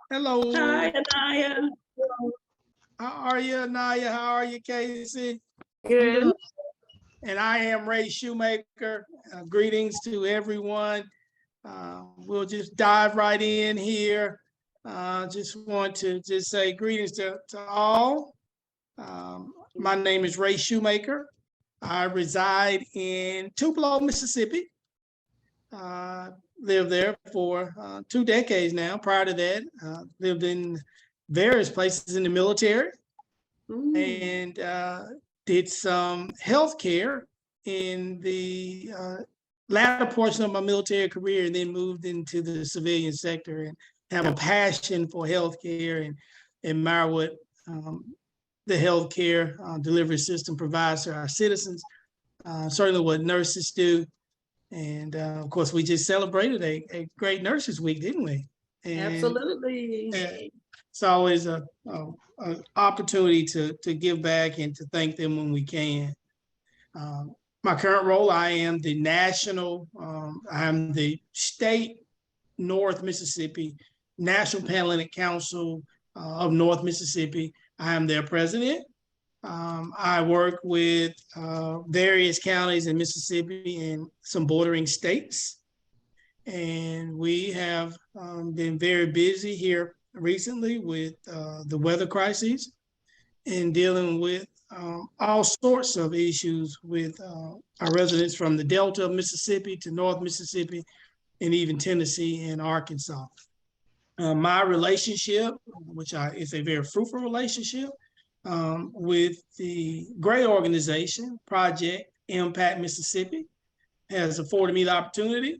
Hello. Hi, Anaya. How are you, Anaya? How are you, Kayce? I'm Good. doing And I am Ray Shoemaker. Greetings to everyone. We'll just dive right in here. Just want to just say greetings to all. My name is Ray Shoemaker. I reside in Tupelo, Mississippi. Lived there for 2 decades now. Prior to that, lived in various places in the military and did some healthcare in the latter portion of my military career, and then moved into the civilian sector and have a passion for healthcare and admire what the healthcare delivery system provides to our citizens. Certainly what nurses do. And of course, we just celebrated a great Nurses Week, didn't we? And Absolutely. it's always a opportunity to give back and to thank them when we can. My current role, I am the I'm the state North Mississippi National Panhellenic Council of North Mississippi. I am their president. I work with various counties in Mississippi and some bordering states. And we have been very busy here recently with the weather crises and dealing with all sorts of issues with our residents from the Delta of Mississippi to North Mississippi and even Tennessee and Arkansas. My relationship, which is a very fruitful relationship, with the great organization, Project Impact Mississippi, has afforded me the opportunity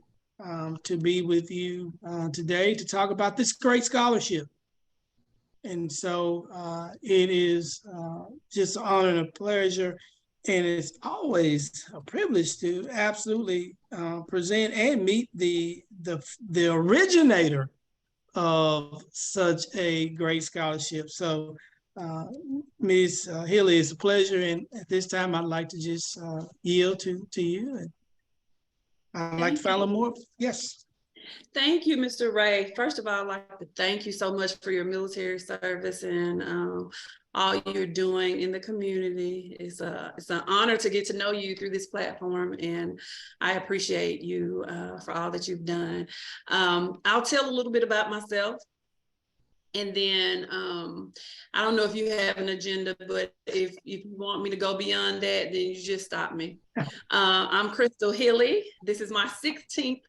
to be with you today to talk about this great scholarship. And so it is just an honor and a pleasure. And it's always a privilege to absolutely present and meet the originator of such a great scholarship. So Ms. Hillie, it's a pleasure. And at this time, I'd like to just yield to you. And I'd like to find out more. Yes. Thank you, Mr. Ray. First of all, I'd like to thank you so much for your military service and all you're doing in the community. It's an honor to get to know you through this platform, and I appreciate you for all that you've done. I'll tell a little bit about myself. And then I don't know if you have an agenda, but if you want me to go beyond that, then you just stop me. I'm Kristal Hillie. This is my 16th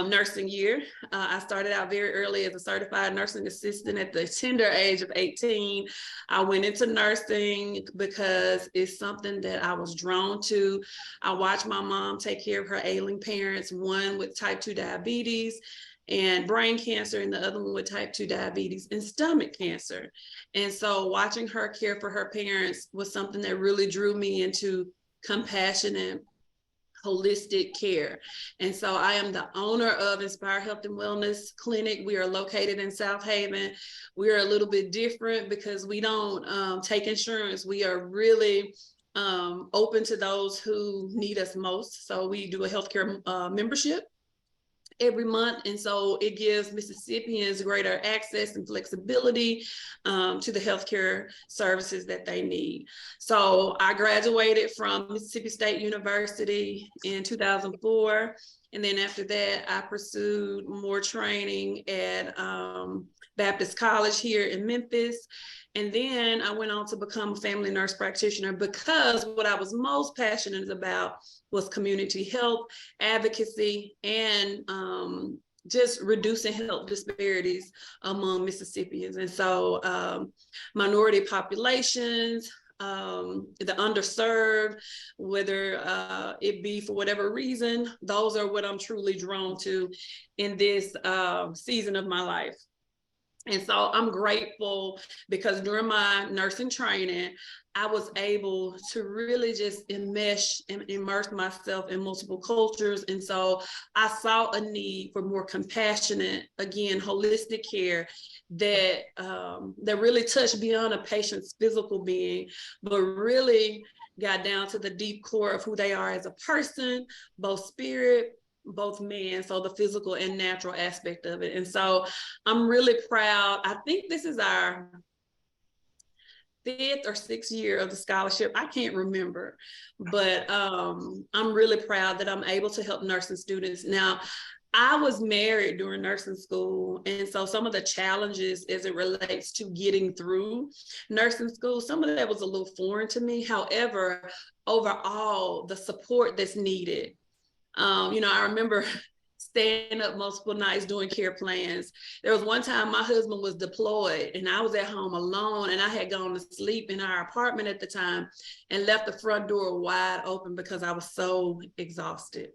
nursing year. I started out very early as a certified nursing assistant at the tender age of 18. I went into nursing because it's something that I was drawn to. I watched my mom take care of her ailing parents, one with type 2 diabetes and brain cancer, and the other one with type 2 diabetes and stomach cancer. And so watching her care for her parents was something that really drew me into compassionate, holistic care. And so I am the owner of Inspire Health and Wellness Clinic. We are located in South Haven. We are a little bit different because we don't take insurance. We are really open to those who need us most. So we do a healthcare membership every month. And so it gives Mississippians greater access and flexibility to the healthcare services that they need. So I graduated from Mississippi State University in 2004. And then after that, I pursued more training at Baptist College here in Memphis. And then I went on to become a family nurse practitioner because what I was most passionate about was community health, advocacy, and just reducing health disparities among Mississippians. And so minority populations, the underserved, whether it be for whatever reason, those are what I'm truly drawn to in this season of my life. And so I'm grateful because during my nursing training, I was able to really just immerse myself in multiple cultures. And so I saw a need for more compassionate, again, holistic care that really touched beyond a patient's physical being, but really got down to the deep core of who they are as a person, both spirit, both men, so the physical and natural aspect of it. And so I'm really proud. I think this is our 5th or 6th year of the scholarship. I can't remember, but I'm really proud that I'm able to help nursing students. Now, I was married during nursing school, and so some of the challenges as it relates to getting through nursing school, some of that was a little foreign to me. However, overall, the support that's needed. I remember staying up multiple nights doing care plans. There was one time my husband was deployed and I was at home alone, and I had gone to sleep in our apartment at the time and left the front door wide open because I was so exhausted.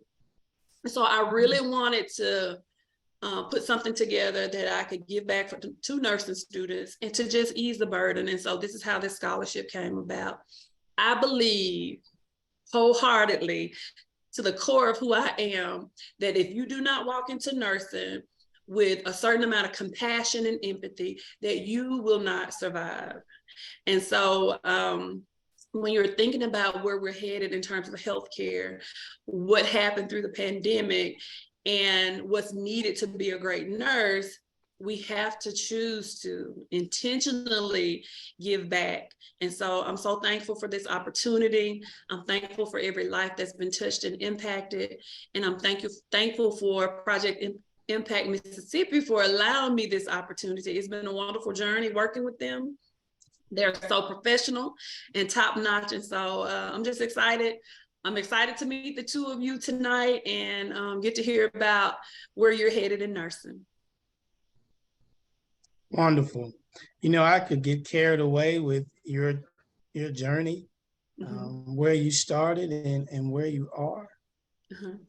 So I really wanted to put something together that I could give back to nursing students and to just ease the burden. And so this is how this scholarship came about. I believe wholeheartedly, to the core of who I am, that if you do not walk into nursing with a certain amount of compassion and empathy, that you will not survive. And so when you're thinking about where we're headed in terms of healthcare, what happened through the pandemic, and what's needed to be a great nurse, we have to choose to intentionally give back. And so I'm so thankful for this opportunity. I'm thankful for every life that's been touched and impacted. And I'm thankful for Project Impact Mississippi for allowing me this opportunity. It's been a wonderful journey working with them. They're so professional and top notch. And so I'm just excited. I'm excited to meet the two of you tonight and get to hear about where you're headed in nursing. Wonderful. I could get carried away with your journey, where you started and where you are.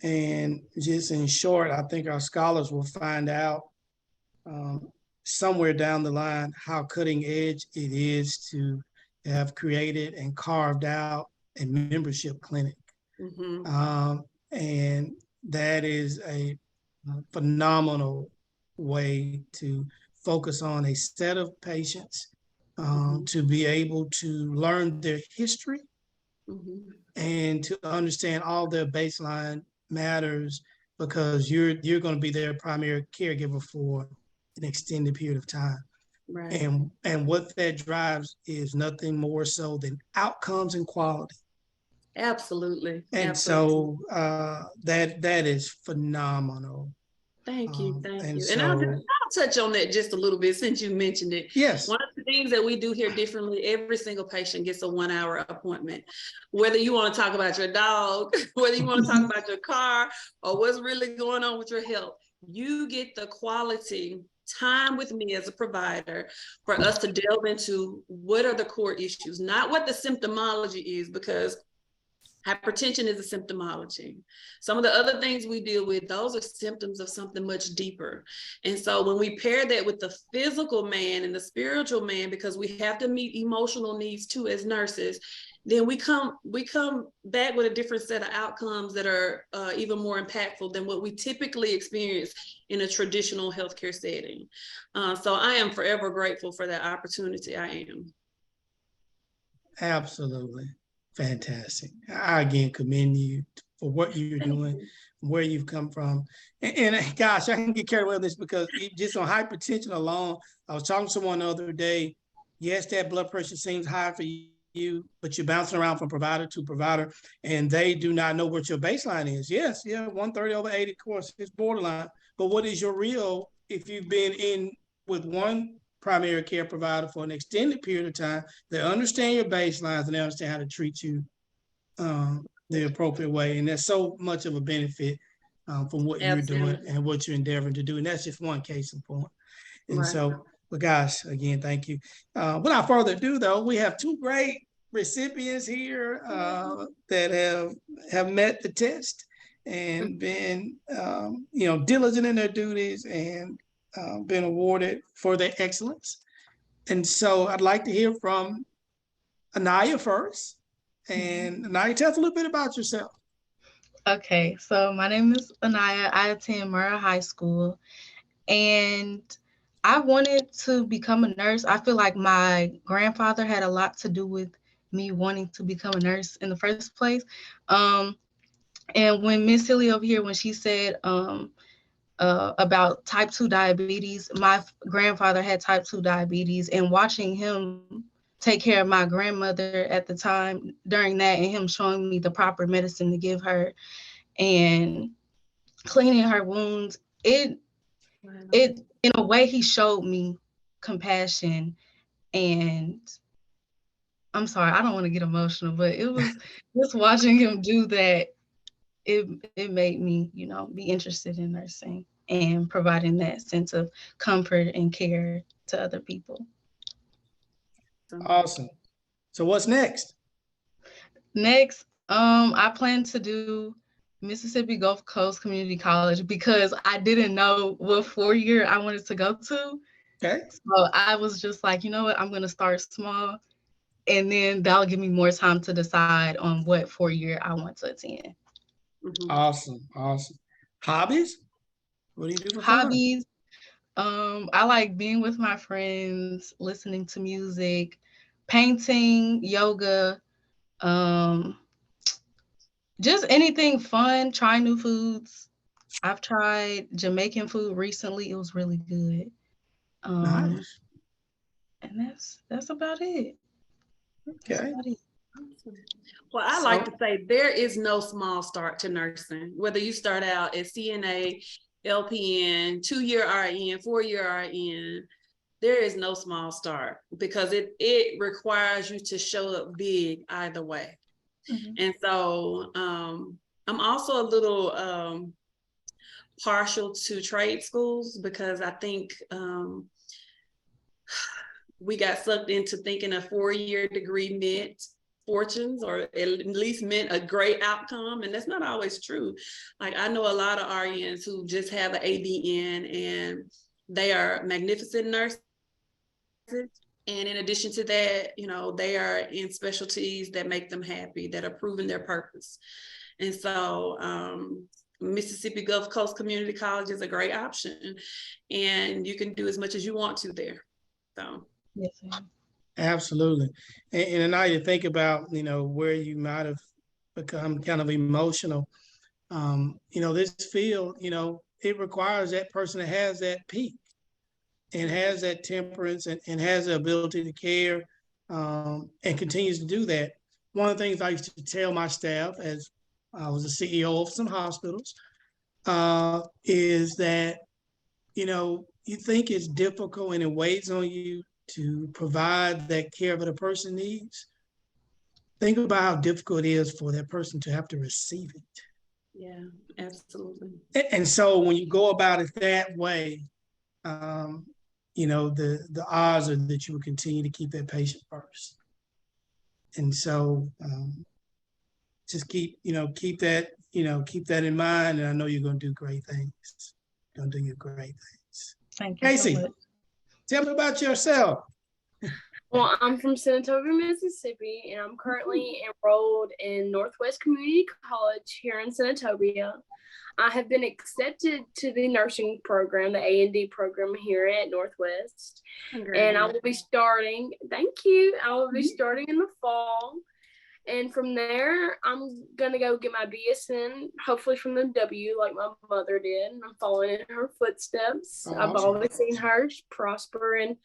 And just in short, I think our scholars will find out somewhere down the line how cutting edge it is to have created and carved out a membership clinic. And that is a phenomenal way to focus on a set of patients, to be able to learn their history and to understand all their baseline matters, because you're going to be their primary caregiver for an extended period of time. Right. And what that drives is nothing more so than outcomes and quality. Absolutely. And Absolutely. so that is phenomenal. Thank you. Thank you. So, and I'll touch on that just a little bit since you mentioned it. Yes. One of the things that we do here differently, every single patient gets a 1-hour appointment. Whether you want to talk about your dog, whether you want to talk about your car, or what's really going on with your health, you get the quality time with me as a provider for us to delve into what are the core issues, not what the symptomology is, because hypertension is a symptomology. Some of the other things we deal with, those are symptoms of something much deeper. And so when we pair that with the physical man and the spiritual man, because we have to meet emotional needs too as nurses, then we come back with a different set of outcomes that are even more impactful than what we typically experience in a traditional healthcare setting. So I am forever grateful for that opportunity. I am. Absolutely. Fantastic. I again commend you for what you're doing, where you've come from. And gosh, I can get carried away with this because just on hypertension alone, I was talking to someone the other day. Yes, that blood pressure seems high for you, but you're bouncing around from provider to provider, and they do not know what your baseline is. Yes, 130/80, of course, it's borderline. But what is your real, if you've been in with one primary care provider for an extended period of time, they understand your baselines and they understand how to treat you the appropriate way. And there's so much of a benefit from what you're doing and what you're endeavoring to do. And that's just one case in point. And so, but gosh, again, thank you. Without further ado, though, we have two great recipients here that have met the test and been, diligent in their duties and been awarded for their excellence. And so I'd like to hear from Anaya first. And Anaya, tell us a little bit about yourself. Okay, so my name is Anaya. I attend Murrah High School, and I wanted to become a nurse. I feel like my grandfather had a lot to do with me wanting to become a nurse in the first place. And when Miss Hillie over here, when she said about type 2 diabetes, my grandfather had type 2 diabetes, and watching him take care of my grandmother at the time during that, and him showing me the proper medicine to give her and cleaning her wounds, it in a way, he showed me compassion. And I'm sorry, I don't want to get emotional, but it was just watching him do that, it made me, be interested in nursing and providing that sense of comfort and care to other people. Awesome. So what's next? Next, I plan to do Mississippi Gulf Coast Community College because I didn't know what 4-year I wanted to go to. Okay. So I was just like, you know what, I'm going to start small, and then that'll give me more time to decide on what 4-year I want to attend. Awesome. Awesome. Hobbies? What do you do for Hobbies? I like being with my friends, listening to music, painting, yoga, just anything fun, try new foods. I've tried Jamaican food recently. It was really good. Nice. And that's about it. Okay. About it. Well, I like to say there is no small start to nursing. Whether you start out at CNA, LPN, 2-year RN, 4-year RN, there is no small start because it requires you to show up big either way. And so I'm also a little partial to trade schools because I think we got sucked into thinking a 4-year degree meant fortunes, or at least meant a great outcome, and that's not always true. Like, I know a lot of RNs who just have an ADN and they are magnificent nurses, and in addition to that, they are in specialties that make them happy, that are proving their purpose. And so Mississippi Gulf Coast Community College is a great option, and you can do as much as you want to there. So yes, ma'am. Absolutely. And now you think about, where you might have become kind of emotional. This field, it requires that person that has that peak and has that temperance and has the ability to care and continues to do that. One of the things I used to tell my staff as I was the CEO of some hospitals is that, you think it's difficult and it weighs on you to provide that care that a person needs. Think about how difficult it is for that person to have to receive it. yeah, absolutely. And so when you go about it that way, the odds are that you will continue to keep that patient first. And so just keep that in mind. And I know you're going to do great things. You're going to do your great things. Thank you Kayce, so much. tell me about yourself. Well, I'm from Senatobia, Mississippi, and I'm currently enrolled in Northwest Community College here in Senatobia. I have been accepted to the nursing program, the A&D program here at Northwest. And I will be starting, thank you, I will be starting in the fall. And from there, I'm going to go get my BSN, hopefully from the W, like my mother did. I'm following in her footsteps. Awesome. I've always seen her prosper in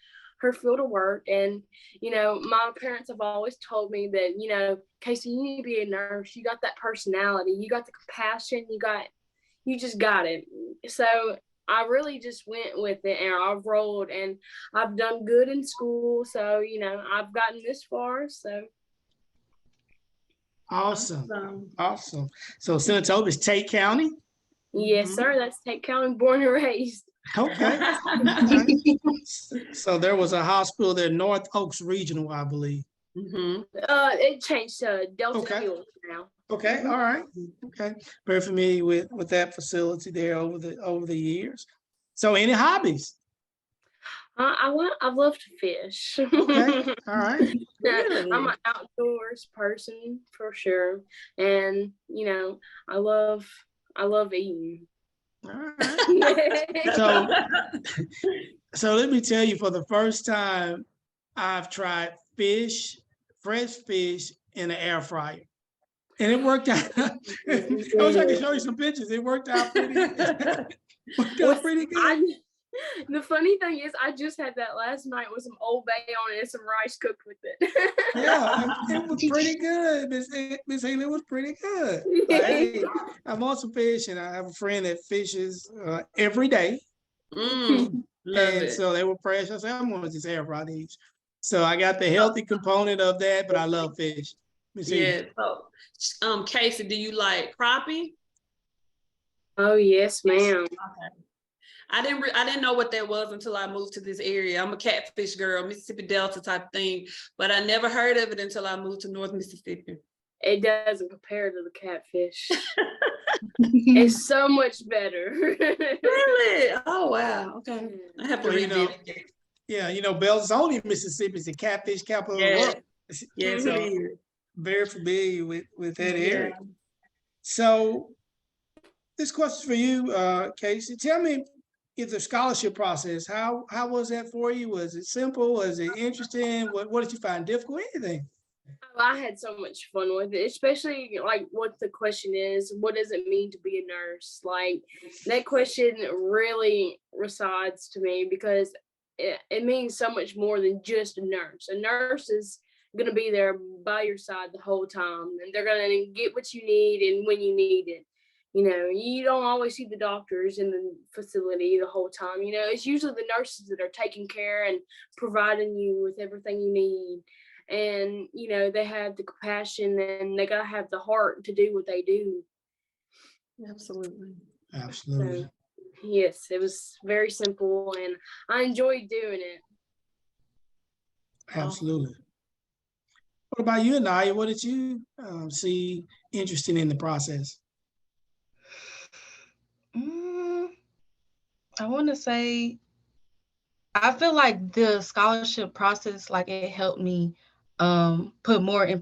her field of work. And, my parents have always told me that, Kayce, you need to be a nurse. You got that personality. You got the compassion. You just got it. So I really just went with it, and I've rolled, and I've done good in school. So, I've gotten this far. So. Awesome. So Senatobia is Tate County? Yes, sir. That's Tate County, born and raised. Okay. So there was a hospital there, North Oaks Regional, I believe. It changed to Delta Hills now. Okay, all right. Okay, very familiar with that facility there over the years. So, any hobbies? I love to fish. Okay, all right. Really? I'm an outdoors person for sure, and I love eating. All right. So let me tell you, for the first time, I've tried fresh fish in an air fryer. And it worked out. I wish I could show you some pictures. It worked out pretty good. The funny thing is, I just had that last night with some Old Bay on it and some rice cooked with it. Yeah, it was pretty good. Miss Haley, it was pretty good. Like, hey, I'm on some fish, and I have a friend that fishes every day. Love And it. so they were fresh. I said, I'm going to just air fry these. So I got the healthy component of that, but I love fish. Yeah. So, Kayce, do you like crappie? Oh yes, ma'am. Okay. I didn't know what that was until I moved to this area. I'm a catfish girl, Mississippi Delta type thing, but I never heard of it until I moved to North Mississippi. It doesn't compare to the catfish. It's so much better. Really? Oh wow. Okay. I have to read it. Yeah, Belzoni, Mississippi is the catfish capital of the world. Yes, so it is. Very familiar with that area. So this question for you, Kayce. Tell me, if the scholarship process, how was that for you? Was it simple? Was it interesting? What did you find difficult? Anything? I had so much fun with it, especially like what the question is, what does it mean to be a nurse? Like that question really resides to me because it means so much more than just a nurse. A nurse is going to be there by your side the whole time, and they're going to get what you need and when you need it. You don't always see the doctors in the facility the whole time. It's usually the nurses that are taking care and providing you with everything you need. And, they have the compassion and they got to have the heart to do what they do. Absolutely. Absolutely. So, yes, it was very simple and I enjoyed doing it. Absolutely. What about you, Anaya? What did you see interesting in the process? I want to say, I feel like the scholarship process, like it helped me put more into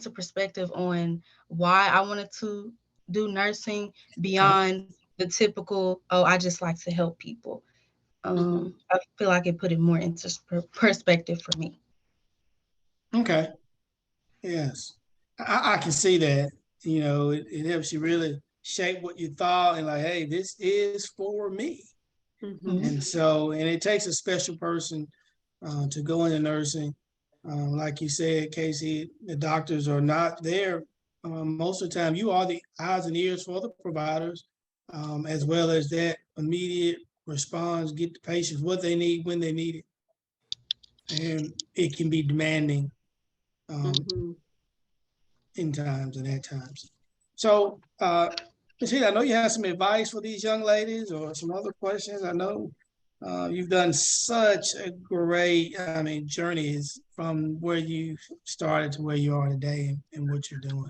perspective on why I wanted to do nursing beyond the typical, I just like to help people. I feel like it put it more into perspective for me. Okay. Yes. I can see that. It helps you really shape what you thought and like, hey, this is for me. And so, and it takes a special person to go into nursing. Like you said, Kayce, the doctors are not there. Most of the time, you are the eyes and ears for the providers, as well as that immediate response, get the patients what they need when they need it. And it can be demanding in times and at times. So, Ms. Hillie, I know you have some advice for these young ladies or some other questions. I know you've done such a great, journeys from where you started to where you are today and what you're doing.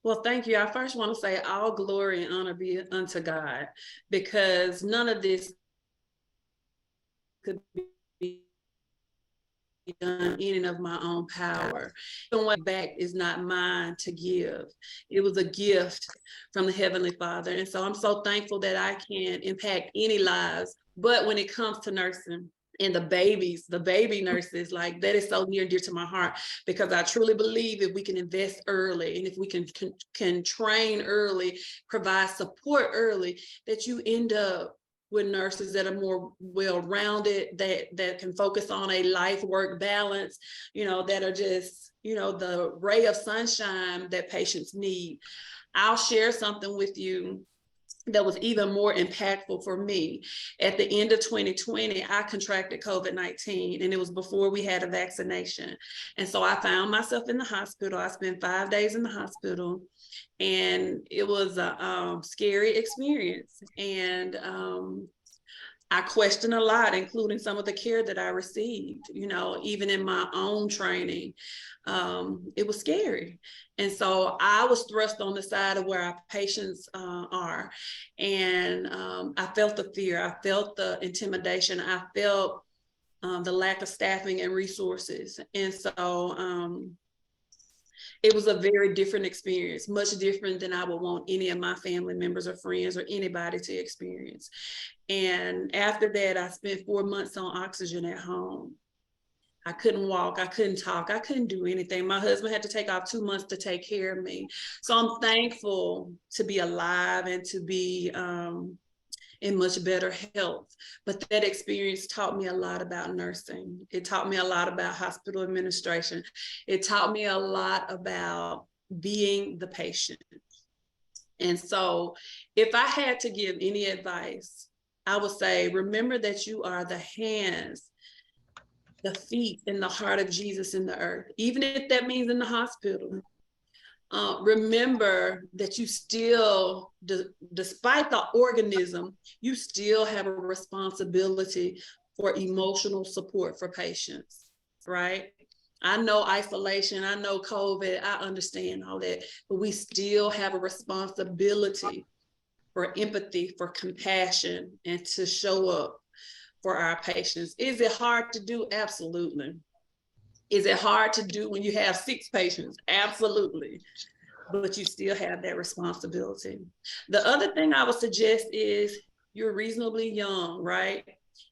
Well, thank you. I first want to say all glory and honor be unto God, because none of this could be done in and of my own power. Going back is not mine to give. It was a gift from the Heavenly Father. And so I'm so thankful that I can impact any lives. But when it comes to nursing and the baby nurses, like that is so near and dear to my heart, because I truly believe if we can invest early and if we can train early, provide support early, that you end up with nurses that are more well-rounded, that can focus on a life-work balance, that are just, the ray of sunshine that patients need. I'll share something with you that was even more impactful for me. At the end of 2020, I contracted COVID-19, and it was before we had a vaccination. And so I found myself in the hospital. I spent 5 days in the hospital, and it was a scary experience. And I questioned a lot, including some of the care that I received, even in my own training. It was scary. And so I was thrust on the side of where our patients are. And I felt the fear. I felt the intimidation. I felt the lack of staffing and resources. And so it was a very different experience, much different than I would want any of my family members or friends or anybody to experience. And after that, I spent 4 months on oxygen at home. I couldn't walk, I couldn't talk, I couldn't do anything. My husband had to take off 2 months to take care of me. So I'm thankful to be alive and to be in much better health. But that experience taught me a lot about nursing. It taught me a lot about hospital administration. It taught me a lot about being the patient. And so if I had to give any advice, I would say, remember that you are the hands, the feet, and the heart of Jesus in the earth, even if that means in the hospital. Remember that you still, despite the organism, you still have a responsibility for emotional support for patients, right? I know isolation, I know COVID, I understand all that, but we still have a responsibility for empathy, for compassion, and to show up for our patients. Is it hard to do? Absolutely. Is it hard to do when you have 6 patients? Absolutely. But you still have that responsibility. The other thing I would suggest is you're reasonably young, right?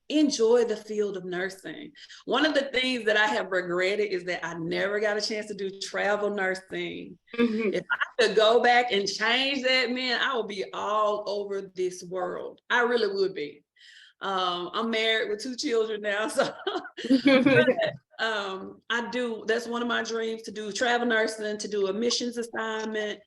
Enjoy the field of nursing. One of the things that I have regretted is that I never got a chance to do travel nursing. Mhm. If I could go back and change that, man, I would be all over this world. I really would be. I'm married with 2 children now, so I do, that's one of my dreams, to do travel nursing, to do a missions assignment.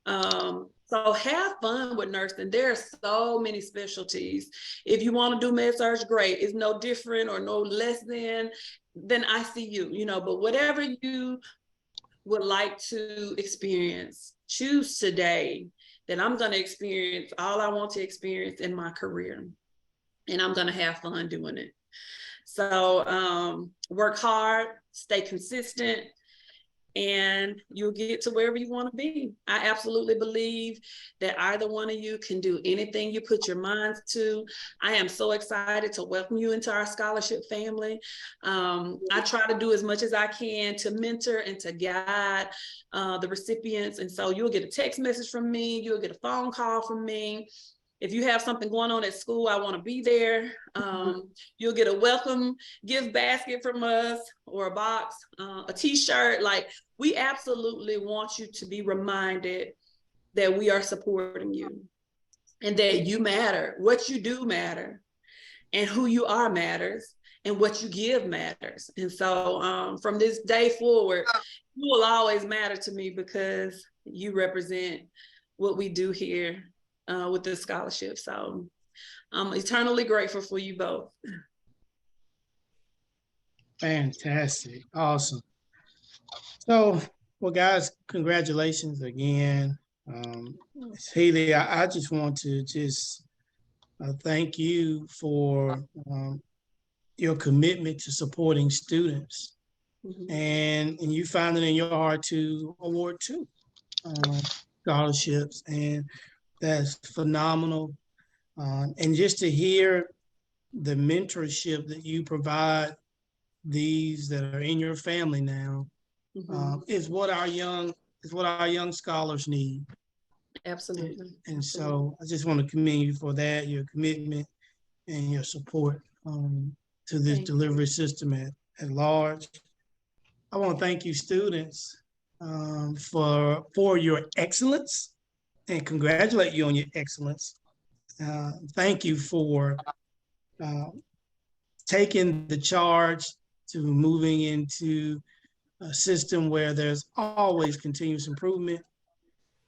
So have fun with nursing. There are so many specialties. If you want to do med surg, great. It's no different or no less than ICU, you know, but whatever you would like to experience, choose today that I'm going to experience all I want to experience in my career. And I'm going to have fun doing it. So work hard, stay consistent, and you'll get to wherever you want to be. I absolutely believe that either one of you can do anything you put your minds to. I am so excited to welcome you into our scholarship family. I try to do as much as I can to mentor and to guide the recipients. And so you'll get a text message from me, you'll get a phone call from me. If you have something going on at school, I want to be there. You'll get a welcome gift basket from us, or a box, a t-shirt. Like, we absolutely want you to be reminded that we are supporting you and that you matter. What you do matter, and who you are matters, and what you give matters. And so from this day forward, you will always matter to me because you represent what we do here with this scholarship. So I'm eternally grateful for you both. Fantastic. Awesome. So, well, guys, congratulations again. Ms. Hillie, I just want to just thank you for your commitment to supporting students. And you found it in your heart to award 2 scholarships, and that's phenomenal. And just to hear the mentorship that you provide these that are in your family now is what our young scholars need. Absolutely. And so I just want to commend you for that, your commitment and your support to this delivery system at large. I want to thank you, students, for your excellence, and congratulate you on your excellence. Thank you for taking the charge to moving into a system where there's always continuous improvement.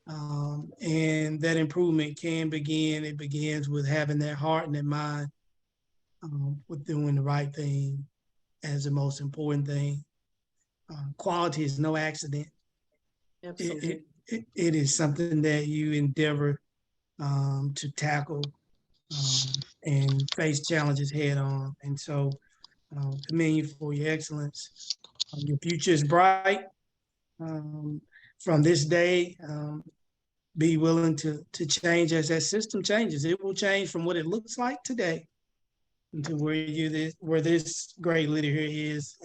And that improvement it begins with having that heart and that mind with doing the right thing as the most important thing. Quality is no accident. Absolutely. It is something that you endeavor to tackle and face challenges head on. And so commend you for your excellence. Your future is bright. From this day, be willing to change as that system changes. It will change from what it looks like today to where this great leader here is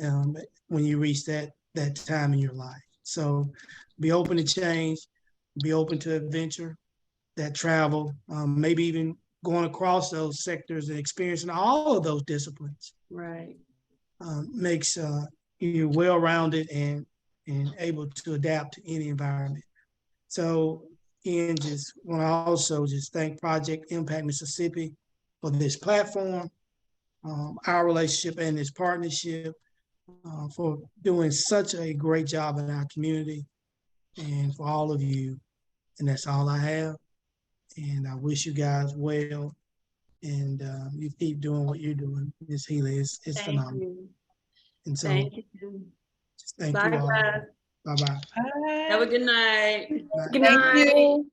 when you reach that time in your life. So be open to change, be open to adventure, that travel, maybe even going across those sectors and experiencing all of those disciplines. Right. Makes you're well-rounded and able to adapt to any environment. So, Ian, just want to also just thank Project Impact Mississippi for this platform, our relationship and this partnership, for doing such a great job in our community, and for all of you. And that's all I have. And I wish you guys well. And you keep doing what you're doing, Ms. Hillie. It's Thank phenomenal. you. And so Thank you. just thank Bye, you all. guys. Bye-bye. Have a good night. Good Thank night. you.